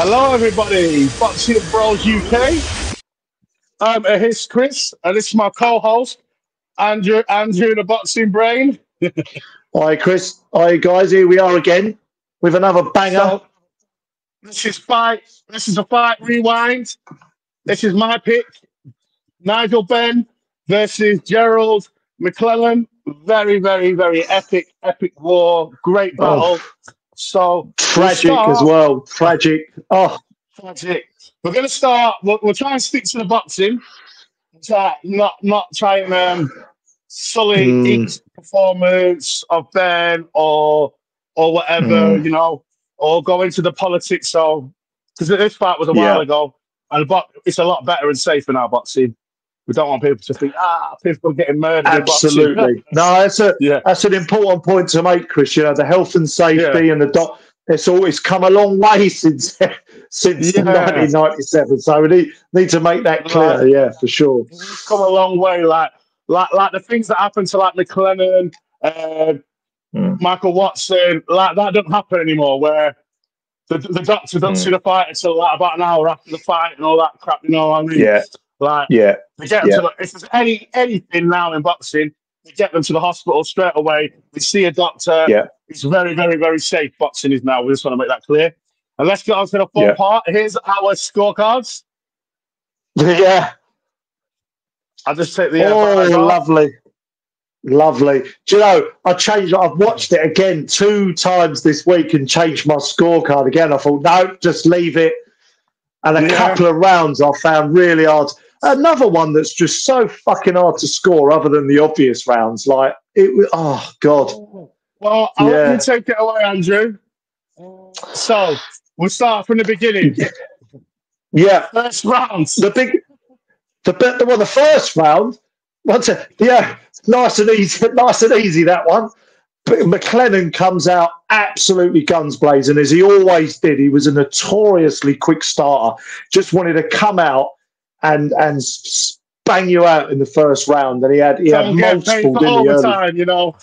Hello, everybody. Boxing Bros UK. Here's Chris, and this is my co-host, Andrew the Boxing Brain. Hi, Chris. Hi, guys. Here we are again with another banger. So, this is a fight rewind. This is my pick. Nigel Benn versus Gerald McCLennan. Very, very, very epic war. Great battle. So tragic as well. Tragic. Oh, tragic. We're going to start. We'll try and stick to the boxing. Not try and sully each performance of Ben or whatever, you know, or go into the politics. So, because this fight was a while ago, and it's a lot better and safer now. Boxing. We don't want people to think, people are getting murdered. Absolutely. No, that's an important point to make, Chris. You know, the health and safety and the it's come a long way since 1997. So we need to make that clear. Yeah, for sure. It's come a long way. Like the things that happened to like McClennan, Michael Watson, like that don't happen anymore. Where the doctor don't see the fight until like about an hour after the fight and all that crap. You know what I mean? Yeah. They get them to if there's anything now in boxing, they get them to the hospital straight away. They see a doctor. Yeah. It's very, very, very safe. Boxing is now. We just want to make that clear. And let's get on to the fun part. Here's our scorecards. Yeah. I'll just take the lovely. Lovely. Do you know, I've watched it again 2 times this week and changed my scorecard again. I thought, no, just leave it. And a couple of rounds I found really hard. Another one that's just so fucking hard to score other than the obvious rounds. Like, oh, God. Well, I'll let you take it away, Andrew. So, we'll start from the beginning. First round. The first round. Nice and easy, that one. But McClennan comes out absolutely guns blazing, as he always did. He was a notoriously quick starter. Just wanted to come out and bang you out in the first round. And he had multiple, didn't he? Time, you know.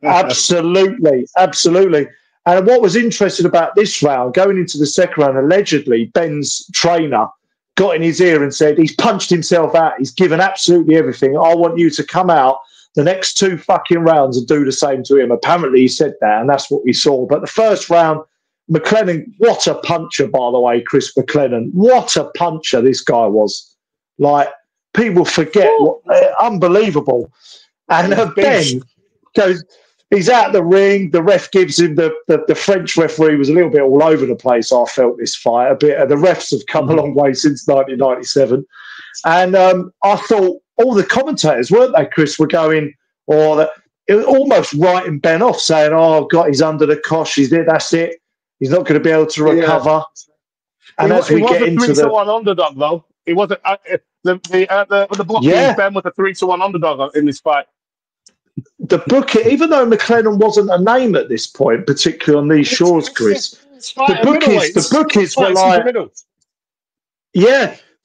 Absolutely. And what was interesting about this round, going into the second round, allegedly, Benn's trainer got in his ear and said, he's punched himself out. He's given absolutely everything. I want you to come out the next 2 fucking rounds and do the same to him. Apparently he said that, and that's what we saw. But the first round, McClennan, what a puncher, by the way, Chris McClennan. What a puncher this guy was. Like, people forget. Unbelievable. And Ben goes, he's out the ring. The ref gives him the French referee was a little bit all over the place, I felt, this fight. A bit. The refs have come a long way since 1997. And I thought, all the commentators, weren't they, Chris, were going, it was almost writing Ben off, saying, oh, God, he's under the cosh, that's it. He's not going to be able to recover. And as we get into the 3-1 underdog, though. It wasn't the book. Ben was a 3-1 underdog in this fight. The book, even though McClennan wasn't a name at this point, particularly on these shores, Chris, the bookies were like,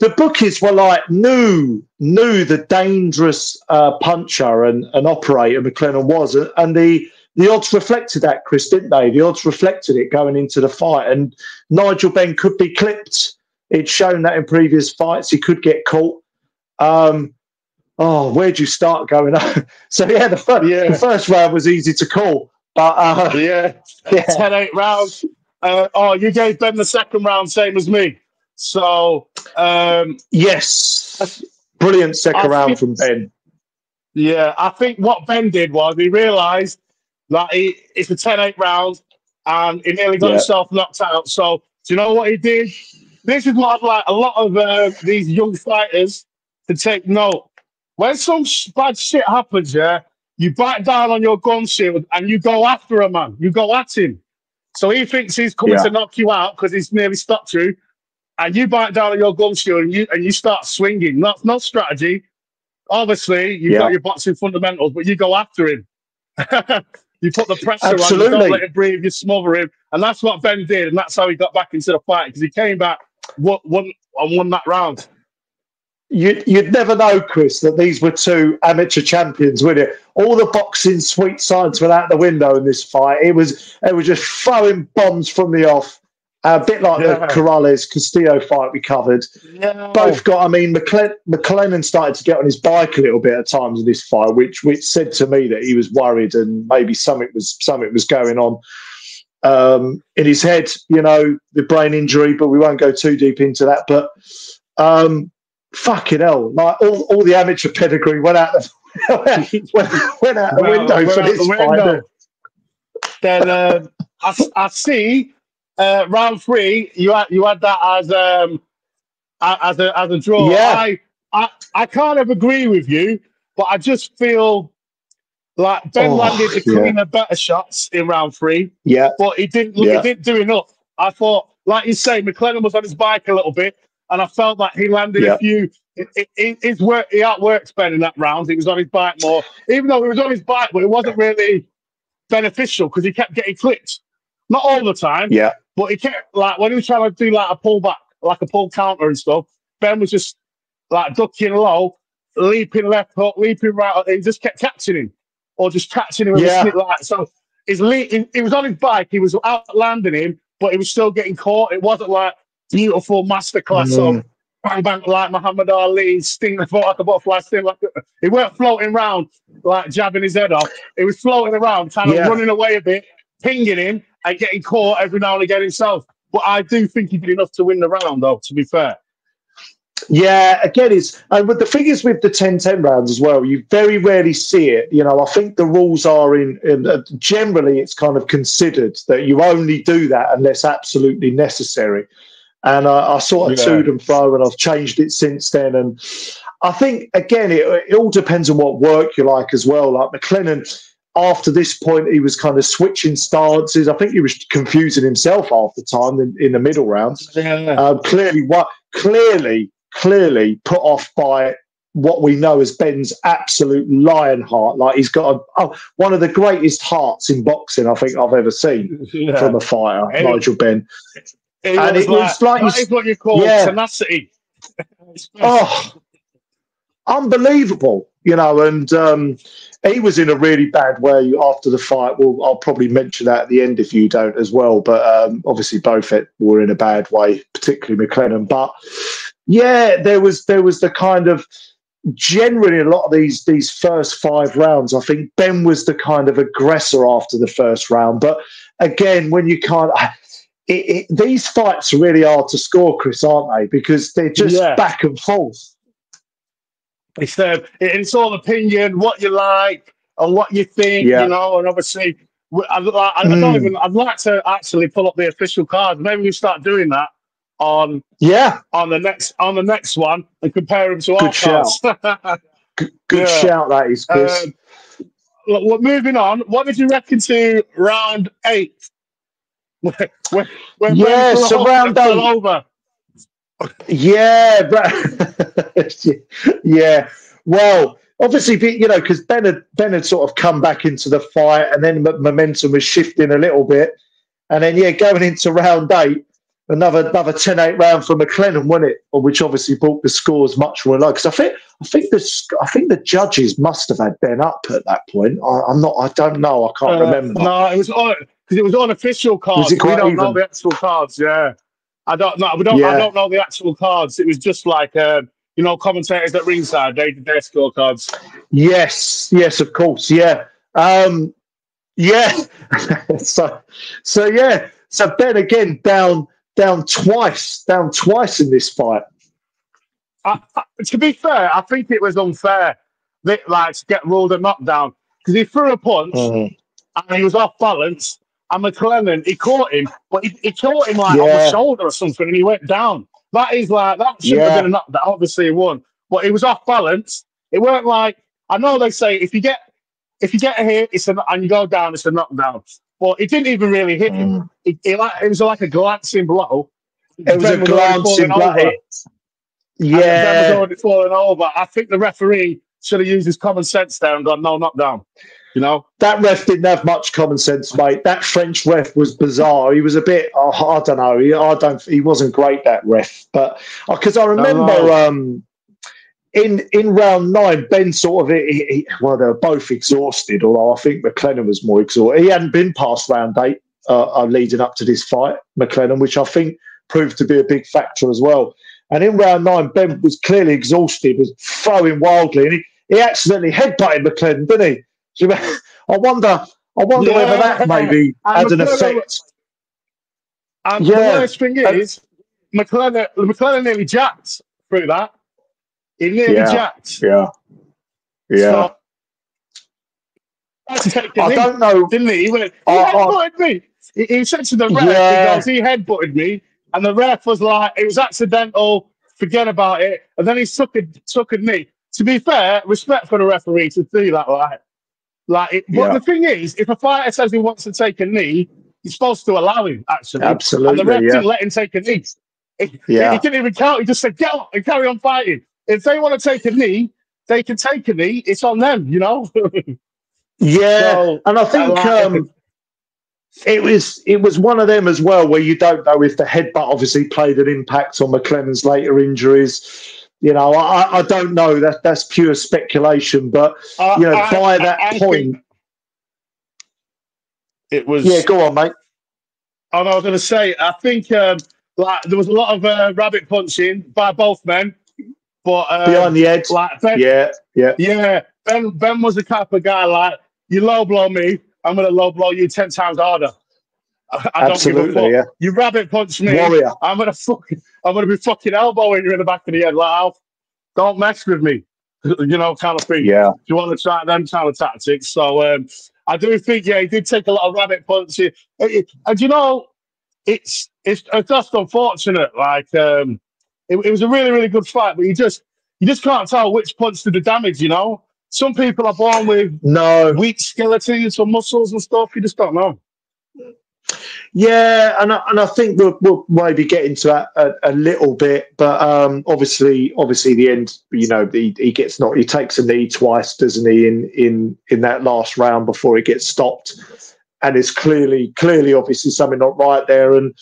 the bookies were like, knew the dangerous puncher and operator McClennan was, and the odds reflected that, Chris, didn't they? The odds reflected it going into the fight, and Nigel Benn could be clipped. It's shown that in previous fights he could get caught. Where'd you start going on? So the first round was easy to call, but 10-8 rounds. You gave Ben the second round, same as me. So, yes, brilliant second round from Ben. Yeah, I think what Ben did was he realised that it's a 10-8 round and he nearly got himself knocked out. So, do you know what he did? This is what I'd like a lot of these young fighters to take note. When some bad shit happens, you bite down on your gun shield and you go after a man. You go at him. So he thinks he's coming to knock you out because he's nearly stopped you. And you bite down on your gun shield and you start swinging. Not strategy. Obviously, you've got your boxing fundamentals, but you go after him. You put the pressure on him, you don't let him breathe, you smother him. And that's what Ben did, and that's how he got back into the fight, because he came back, won that round. You'd never know, Chris, that these were 2 amateur champions, would it? All the boxing sweet science went out the window in this fight. It was just throwing bombs from the off. A bit like the Corrales-Castillo fight we covered. Yeah. Both got, I mean, McClennan started to get on his bike a little bit at times in this fight, which said to me that he was worried and maybe something was going on in his head, you know, the brain injury, but we won't go too deep into that. But fucking hell, like all the amateur pedigree went out the window for this fight. Then I see round 3. You had that as a draw. Yeah. I kind of agree with you, but I just feel like Ben landed the cleaner, better shots in round 3. Yeah, but he didn't do enough. I thought, like you say, McClennan was on his bike a little bit, and I felt like he landed a few. His work, he outworked Ben in that round. He was on his bike more, even though he was on his bike, but it wasn't really beneficial because he kept getting clipped. Not all the time, but he kept, like, when he was trying to do like a pullback, like a pull counter and stuff, Ben was just like ducking low, leaping left hook, leaping right hook. He just kept catching him, or just catching him with a snip like. So he was on his bike, he was out landing him, but he was still getting caught. It wasn't like beautiful masterclass of bang bang like Muhammad Ali, sting the foot like a butterfly, sting like he weren't floating around like jabbing his head off. He was floating around, kind of running away a bit, pinging him and getting caught every now and again himself. But I do think he did enough to win the round, though, to be fair. Yeah, again, and with the figures with the 10-10 rounds as well, you very rarely see it. You know, I think the rules are generally it's kind of considered that you only do that unless absolutely necessary. And I sort of toed and fro, and I've changed it since then. And I think, again, it all depends on what work you like as well. Like McClennan, after this point, he was kind of switching stances. I think he was confusing himself half the time in the middle rounds. Clearly put off by what we know as Benn's absolute lion heart. Like, he's got one of the greatest hearts in boxing I think I've ever seen from a fighter, Nigel Benn. And it was like that is what you call tenacity. Unbelievable, you know. And he was in a really bad way after the fight. Well, I'll probably mention that at the end if you don't as well. But obviously both were in a bad way, particularly McClennan. But yeah, there was the kind of, generally a lot of these first 5 rounds, I think Ben was the kind of aggressor after the first round. But again, when you can't, these fights really are to score, Chris, aren't they? Because they're just back and forth. It's all opinion, what you like and what you think, you know. And obviously, I'd like to actually pull up the official cards. Maybe we start doing that on the next one and compare them to our cards. Good shout, that is, Chris. Look, moving on. What did you reckon to round 8? when round 8 over. Yeah. Well, obviously, you know, because Ben had sort of come back into the fight, and then momentum was shifting a little bit, and then going into round 8. Another 10-8 round for McClennan, wasn't it? Which obviously brought the scores much more low. Because I think the judges must have had Ben up at that point. I don't know. I can't remember. No, it was because it was unofficial cards. We don't know the actual cards. Yeah, I don't know. I don't know the actual cards. It was just like commentators at ringside. They did their scorecards. Yes, of course. Yeah. So Ben again down twice in this fight. To be fair, I think it was unfair to get ruled a knockdown because he threw a punch and he was off balance, and McClennan, he caught him, but he caught him on the shoulder or something, and he went down. That shouldn't have been a knockdown. Obviously he won, but he was off balance. It weren't like, I know they say if you get a hit and you go down, it's a knockdown. Well, it didn't even really hit him. It was like a glancing blow. It was a glancing blow. Ben was already falling over. I think the referee should have used his common sense there and gone, no, knockdown. You know? That ref didn't have much common sense, mate. That French ref was bizarre. He was a bit, I don't know. He wasn't great, that ref. But because I remember in round 9, Ben sort of, they were both exhausted, although I think McClennan was more exhausted. He hadn't been past round 8. leading up to this fight, McClennan, which I think proved to be a big factor as well. And in round 9, Benn was clearly exhausted, was throwing wildly, and he accidentally headbutted McClennan, didn't he? So I wonder whether that maybe had an effect. And the worst thing is, McClennan nearly jacked through that. He nearly jacked. Yeah. So, I don't know. Didn't he? He headbutted me. He said to the ref, he headbutted me. And the ref was like, it was accidental, forget about it. And then he took a knee. To be fair, respect for the referee to do that. But the thing is, if a fighter says he wants to take a knee, you're supposed to allow him, actually. Absolutely. And the ref didn't let him take a knee. He didn't even count. He just said, get up and carry on fighting. If they want to take a knee, they can take a knee. It's on them, you know? So, and I think it was one of them as well where you don't know if the headbutt obviously played an impact on McClennan's later injuries. You know, I don't know. That's pure speculation. But, by that point... It was... Yeah, go on, mate. I was going to say, I think there was a lot of rabbit punching by both men. But behind the head. Ben, Ben was the type of guy like, you low blow me, I'm going to low blow you 10 times harder. I don't give a fuck. Yeah. You rabbit punch me, Warrior. I'm going to be fucking elbowing you in the back of the head. Like, don't mess with me, you know, kind of thing. Yeah. If you want to try them kind of tactics. So I do think, he did take a lot of rabbit punches. And you know, it's just unfortunate. Like, it was a really, really good fight, but you just can't tell which punch did the damage, you know? Some people are born with weak skeletons or muscles and stuff. You just don't know. Yeah, and I think we'll maybe get into that a little bit, but obviously the end. You know, he gets knocked. He takes a knee twice, doesn't he? In that last round before he gets stopped, and it's clearly obviously something not right there. And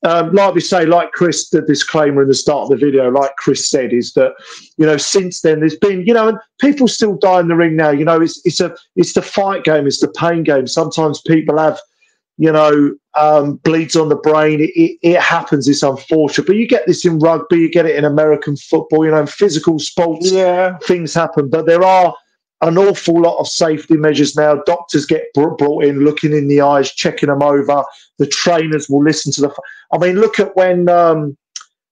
like we say, like Chris, the disclaimer in the start of the video, like Chris said, is that, you know, since then there's been, you know, and people still die in the ring now. You know, it's the fight game, it's the pain game. Sometimes people have, you know, bleeds on the brain. It happens. It's unfortunate, but you get this in rugby, you get it in American football. You know, in physical sports, things happen. But there are an awful lot of safety measures now. Doctors get brought in, looking in the eyes, checking them over. The trainers will listen to the. I mean, look at when Mark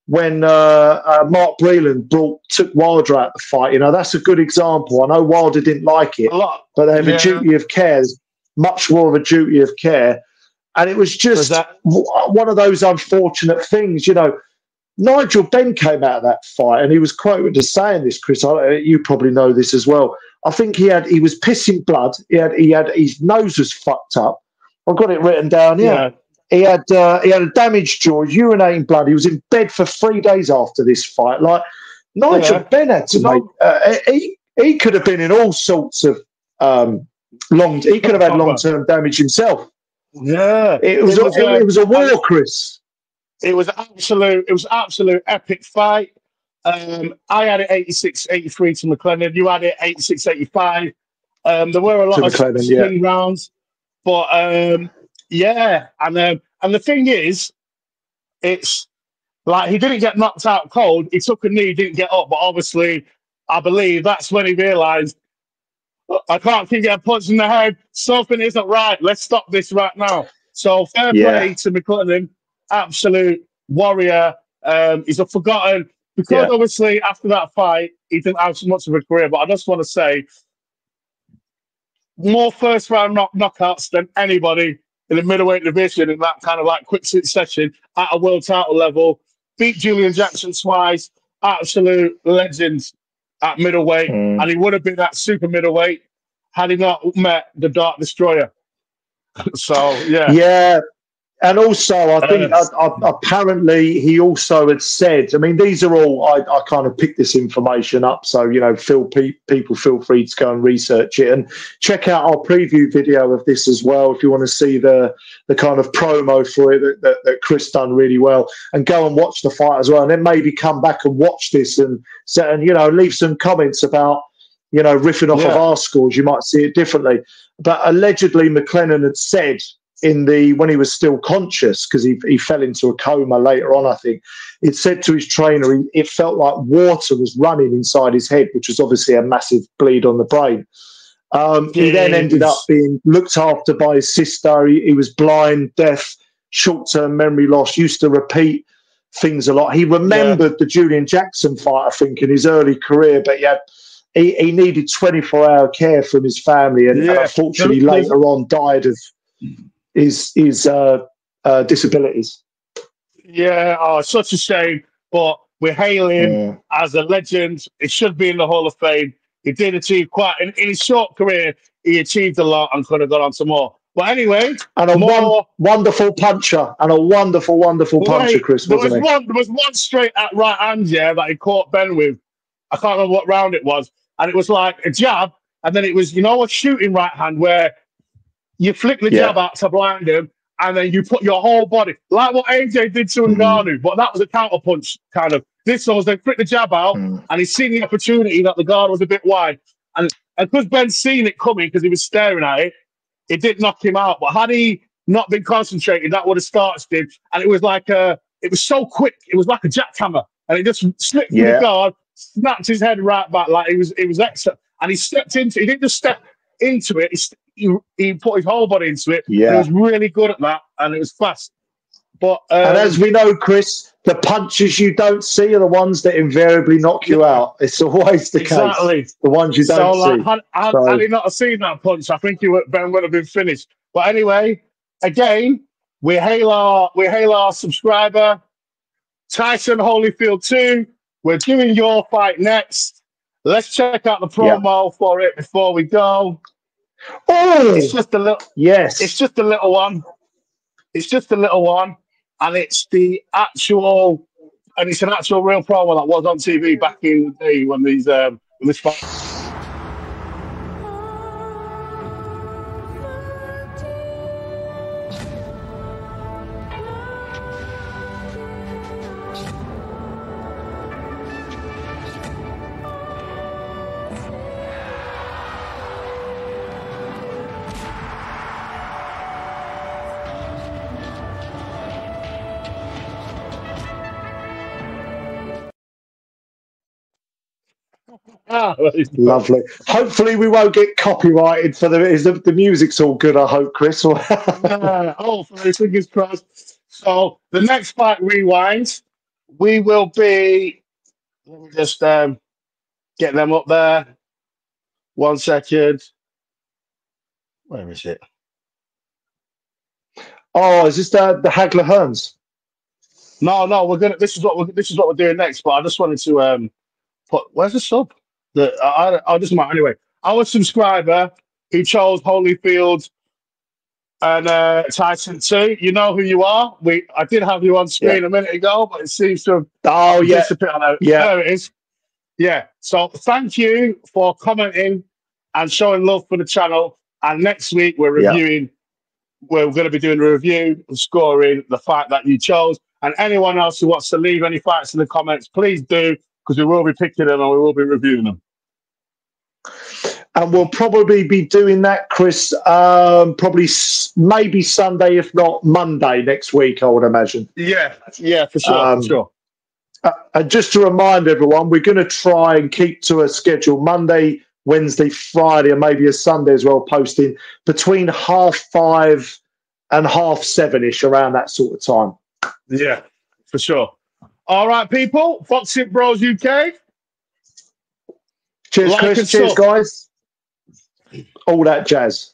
Breland took Wilder out the fight. You know, that's a good example. I know Wilder didn't like it, but they have a duty of care. There's much more of a duty of care. And it was just one of those unfortunate things, you know. Nigel Benn came out of that fight, and he was quoted as saying this, Chris. You probably know this as well. I think he was pissing blood. He had his nose was fucked up. I've got it written down here. Yeah. He had a damaged jaw, urinating blood. He was in bed for 3 days after this fight. Like, Nigel Benn had to make. He could have been in all sorts of He could have had long-term damage himself. Yeah, it was a war, Chris. It was absolute epic fight. I had it 86-83 to McClennan. You had it 86-85. There were a lot of spin rounds, but and the thing is, it's like he didn't get knocked out cold. He took a knee, didn't get up, but obviously, I believe that's when he realised, I can't keep getting punched in the head. Something isn't right. Let's stop this right now. So fair play to McClennan, absolute warrior. He's a forgotten, because obviously after that fight, he didn't have so much of a career. But I just want to say, more first round knockouts than anybody in the middleweight division in that kind of like quick succession at a world title level. Beat Julian Jackson twice. Absolute legend at middleweight, and he would have been that super middleweight had he not met the Dark Destroyer. So yeah. And also, I think apparently he also had said, I mean, these are all, I kind of picked this information up. So, you know, people feel free to go and research it and check out our preview video of this as well, if you want to see the kind of promo for it that Chris done really well, and go and watch the fight as well. And then maybe come back and watch this and you know, leave some comments about, you know, riffing off of our scores. You might see it differently. But allegedly, McClennan had said when he was still conscious, because he fell into a coma later on, I think. It said to his trainer it felt like water was running inside his head, which was obviously a massive bleed on the brain. He then ended up being looked after by his sister. He was blind, deaf, short-term memory loss, used to repeat things a lot. He remembered the Julian Jackson fight, I think, in his early career, but he needed 24-hour care from his family, and unfortunately later on died of his disabilities. Yeah, such a shame. But we're hailing him as a legend. It should be in the Hall of Fame. He did achieve quite in his short career. He achieved a lot and could have gone on to more. But anyway, and a wonderful puncher, puncher, Chris. There was one straight at right hand, that he caught Benn with. I can't remember what round it was, and it was like a jab, and then it was a shooting right hand where you flick the jab out to blind him, and then you put your whole body, like what AJ did to Ngannou, but that was a counter punch kind of. This one was they flick the jab out, and he's seen the opportunity that the guard was a bit wide, and because Ben's seen it coming because he was staring at it, it did knock him out. But had he not been concentrated, that would have started him, and it was so quick. It was like a jackhammer, and it just slipped through the guard, snapped his head right back like it was excellent, and he stepped into. He didn't just step into it. He put his whole body into it. Yeah, he was really good at that, and it was fast. But and as we know, Chris, the punches you don't see are the ones that invariably knock you out. It's always the case. The ones you don't see. Had he not seen that punch, I think Ben would have been finished. But anyway, again, we hail our subscriber, TYSON Holyfield 2. We're doing your fight next. Let's check out the promo for it before we go. Oh, it's just a little. Yes, it's just a little one. It's just a little one, and it's the actual, and it's an actual real promo that was on TV back in the day when this fight. Lovely. Hopefully we won't get copyrighted for the music's all good, I hope, Chris. Hopefully, fingers crossed. So the next fight rewind, we will be, let me just get them up there. 1 second. Where is it? Oh, is this the Hagler Hearns? No, we're gonna this is what we're doing next, but I just wanted to where's the sub? I'll just mark anyway. Our subscriber who chose Holyfield and TYSON 2, you know who you are. I did have you on screen a minute ago, but it seems to have disappeared. There it is. Yeah. So thank you for commenting and showing love for the channel. And next week we're reviewing. We're going to be doing a review and scoring the fight that you chose. And anyone else who wants to leave any fights in the comments, please do, because we will be picking them and we will be reviewing them. And we'll probably be doing that, Chris, maybe Sunday, if not Monday next week, I would imagine. Yeah, for sure, And just to remind everyone, we're going to try and keep to a schedule Monday, Wednesday, Friday, and maybe a Sunday as well, posting between 5:30 and 7:30-ish, around that sort of time. Yeah, for sure. All right, people. Boxing Bros UK. Cheers, Chris. Cheers, guys. All that jazz.